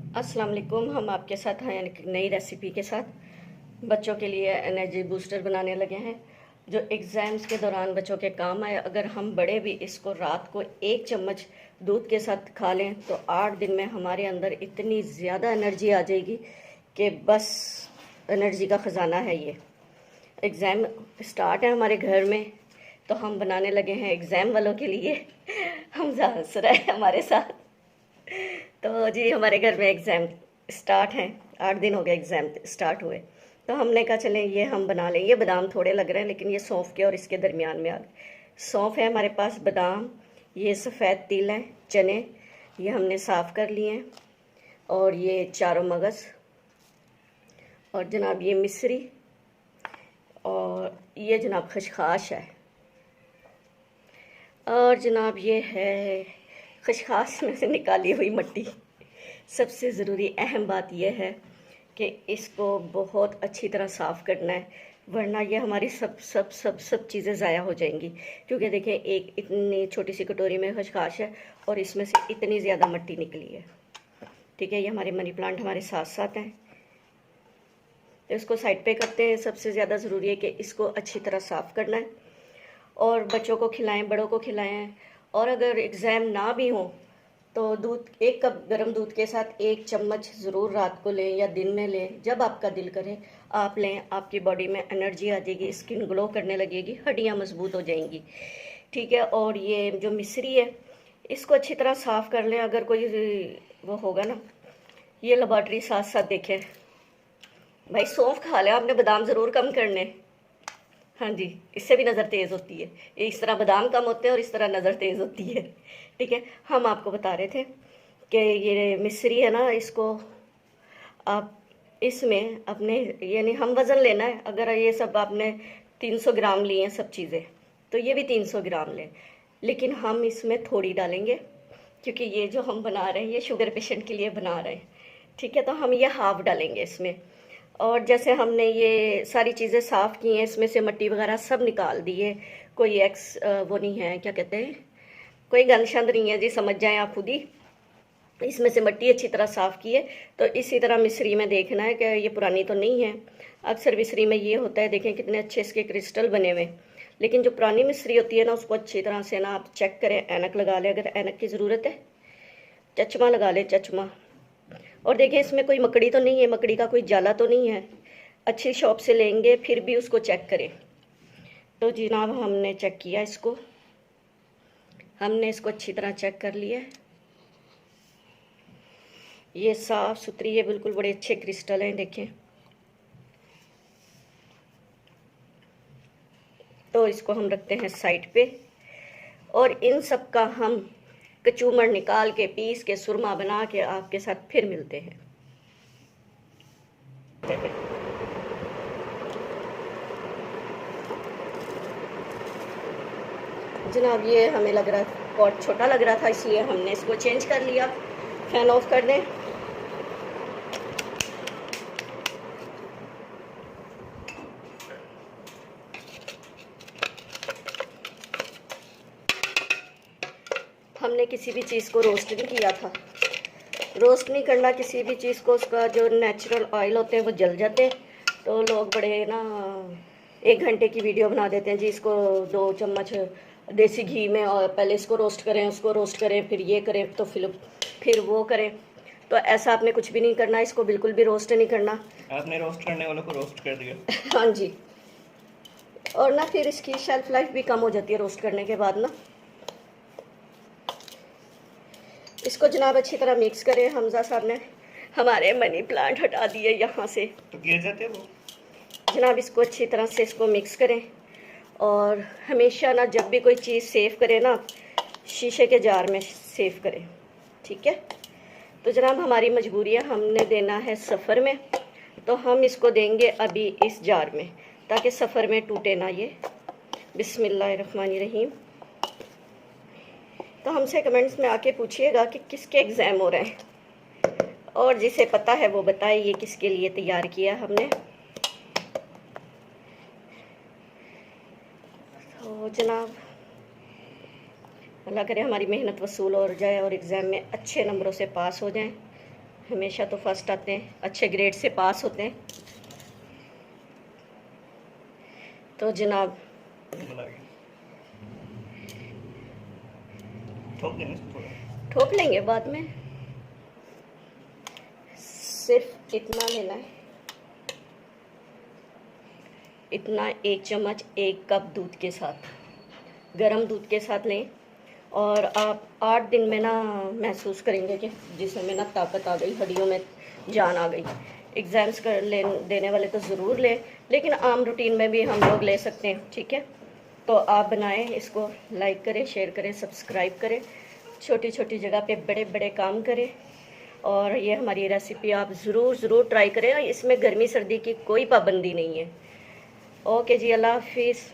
अस्सलाम वालेकुम। हम आपके साथ हैं एक नई रेसिपी के साथ बच्चों के लिए एनर्जी बूस्टर बनाने लगे हैं जो एग्ज़ाम्स के दौरान बच्चों के काम आए। अगर हम बड़े भी इसको रात को 1 चम्मच दूध के साथ खा लें तो 8 दिन में हमारे अंदर इतनी ज़्यादा एनर्जी आ जाएगी कि बस एनर्जी का ख़जाना है ये। एग्ज़ाम स्टार्ट है हमारे घर में तो हम बनाने लगे हैं एग्ज़ाम वालों के लिए। हम हंस रहे हैं हमारे साथ। तो जी हमारे घर में एग्ज़ाम स्टार्ट हैं, 8 दिन हो गए एग्ज़ाम स्टार्ट हुए। तो हमने कहा चलें ये हम बना लें। ये बादाम थोड़े लग रहे हैं लेकिन ये सौंफ के और इसके दरमियान में आ गए। सौंफ है हमारे पास, बादाम, ये सफ़ेद तिल हैं, चने ये हमने साफ़ कर लिए हैं, और ये चारों मगज़, और जनाब ये मिश्री, और ये जनाब खशखाश है, और जनाब ये है खशखाश में से निकाली हुई मट्टी। सबसे ज़रूरी अहम बात यह है कि इसको बहुत अच्छी तरह साफ़ करना है, वरना ये हमारी सब चीज़ें ज़ाया हो जाएंगी। क्योंकि देखें एक इतनी छोटी सी कटोरी में खशखाश है और इसमें से इतनी ज़्यादा मट्टी निकली है। ठीक है, ये हमारे मनी प्लांट हमारे साथ साथ हैं, तो इसको साइड पे करते हैं। सबसे ज़्यादा ज़रूरी है कि इसको अच्छी तरह साफ़ करना है और बच्चों को खिलाएं, बड़ों को खिलाएं। और अगर एग्ज़ाम ना भी हो तो दूध, 1 कप गर्म दूध के साथ 1 चम्मच ज़रूर रात को लें या दिन में लें, जब आपका दिल करे आप लें। आपकी बॉडी में एनर्जी आ जाएगी, स्किन ग्लो करने लगेगी, हड्डियाँ मजबूत हो जाएंगी। ठीक है, और ये जो मिश्री है इसको अच्छी तरह साफ़ कर लें। अगर कोई वो होगा ना, ये लेबॉर्ट्री साथ साथ देखें भाई, सौंफ खा लें आपने, बादाम ज़रूर कम करने। हाँ जी, इससे भी नज़र तेज़ होती है। ये इस तरह बादाम कम होते हैं और इस तरह नज़र तेज़ होती है। ठीक है, हम आपको बता रहे थे कि ये मिश्री है ना, इसको आप इसमें अपने, यानी हम वज़न लेना है। अगर ये सब आपने 300 ग्राम लिए हैं सब चीज़ें, तो ये भी 300 ग्राम लें, लेकिन हम इसमें थोड़ी डालेंगे क्योंकि ये जो हम बना रहे हैं ये शुगर पेशेंट के लिए बना रहे हैं। ठीक है, तो हम ये हाफ़ डालेंगे इसमें। और जैसे हमने ये सारी चीज़ें साफ़ की हैं, इसमें से मिट्टी वगैरह सब निकाल दी है, कोई वो नहीं है, क्या कहते हैं, कोई गंद शंद नहीं है जी, समझ जाएं आप खुद ही। इसमें से मिट्टी अच्छी तरह साफ़ की है। तो इसी तरह मिश्री में देखना है कि ये पुरानी तो नहीं है। अक्सर मिश्री में ये होता है, देखें कितने अच्छे इसके क्रिस्टल बने हुए। लेकिन जो पुरानी मिश्री होती है ना, उसको अच्छी तरह से ना आप चेक करें, ऐनक लगा लें अगर ऐनक की ज़रूरत है, चश्मा लगा लें, चश्मा। और देखें इसमें कोई मकड़ी तो नहीं है, मकड़ी का कोई जाला तो नहीं है। अच्छी शॉप से लेंगे फिर भी उसको चेक करें। तो जनाब हमने चेक किया इसको, हमने इसको अच्छी तरह चेक कर लिया। ये साफ़ सुथरी है बिल्कुल, बड़े अच्छे क्रिस्टल हैं देखें। तो इसको हम रखते हैं साइड पे, और इन सब का हम कचूमर निकाल के पीस के सुरमा बना के आपके साथ फिर मिलते हैं। जनाब ये हमें लग रहा पॉट छोटा लग रहा था, इसलिए हमने इसको चेंज कर लिया। फैन ऑफ कर दें। हमने किसी भी चीज़ को रोस्ट नहीं किया था, रोस्ट नहीं करना किसी भी चीज़ को, उसका जो नेचुरल ऑयल होते हैं वो जल जाते हैं। तो लोग बड़े ना 1 घंटे की वीडियो बना देते हैं जी, इसको 2 चम्मच देसी घी में और पहले इसको रोस्ट करें, उसको रोस्ट करें, फिर ये करें, तो फिर वो करें। तो ऐसा आपने कुछ भी नहीं करना, इसको बिल्कुल भी रोस्ट नहीं करना। आपने रोस्ट करने वालों को रोस्ट कर दिया। हाँ जी, और ना फिर इसकी शेल्फ लाइफ भी कम हो जाती है रोस्ट करने के बाद ना। इसको जनाब अच्छी तरह मिक्स करें। हमजा साहब ने हमारे मनी प्लांट हटा दिए यहाँ से, तो गिर जाते वो। जनाब इसको अच्छी तरह से इसको मिक्स करें। और हमेशा ना जब भी कोई चीज़ सेव करें ना, शीशे के जार में सेव करें। ठीक है, तो जनाब हमारी मजबूरी है, हमने देना है सफ़र में, तो हम इसको देंगे अभी इस जार में ताकि सफ़र में टूटे ना ये। बिस्मिल्लाहिर्रहमानिर्रहीम। तो हमसे कमेंट्स में आके पूछिएगा कि किसके एग्ज़ाम हो रहे हैं, और जिसे पता है वो बताए ये किसके लिए तैयार किया हमने। तो जनाब अल्लाह करे हमारी मेहनत वसूल हो जाए और एग्ज़ाम में अच्छे नंबरों से पास हो जाएं। हमेशा तो फर्स्ट आते हैं, अच्छे ग्रेड से पास होते हैं। तो जनाब बना के ठोक देना इसको थोड़ा। ठोक लेंगे बाद में, सिर्फ इतना लेना है, इतना 1 चम्मच 1 कप दूध के साथ, गरम दूध के साथ लें। और आप 8 दिन में ना महसूस करेंगे कि जिसम में ना ताकत आ गई, हड्डियों में जान आ गई। एग्ज़ाम्स कर ले देने वाले तो ज़रूर लें, लेकिन आम रूटीन में भी हम लोग ले सकते हैं, ठीक है। तो आप बनाएं, इसको लाइक करें, शेयर करें, सब्सक्राइब करें, छोटी छोटी जगह पे बड़े बड़े काम करें। और ये हमारी रेसिपी आप ज़रूर ट्राई करें। इसमें गर्मी सर्दी की कोई पाबंदी नहीं है। ओके जी, अल्लाह हाफिज़।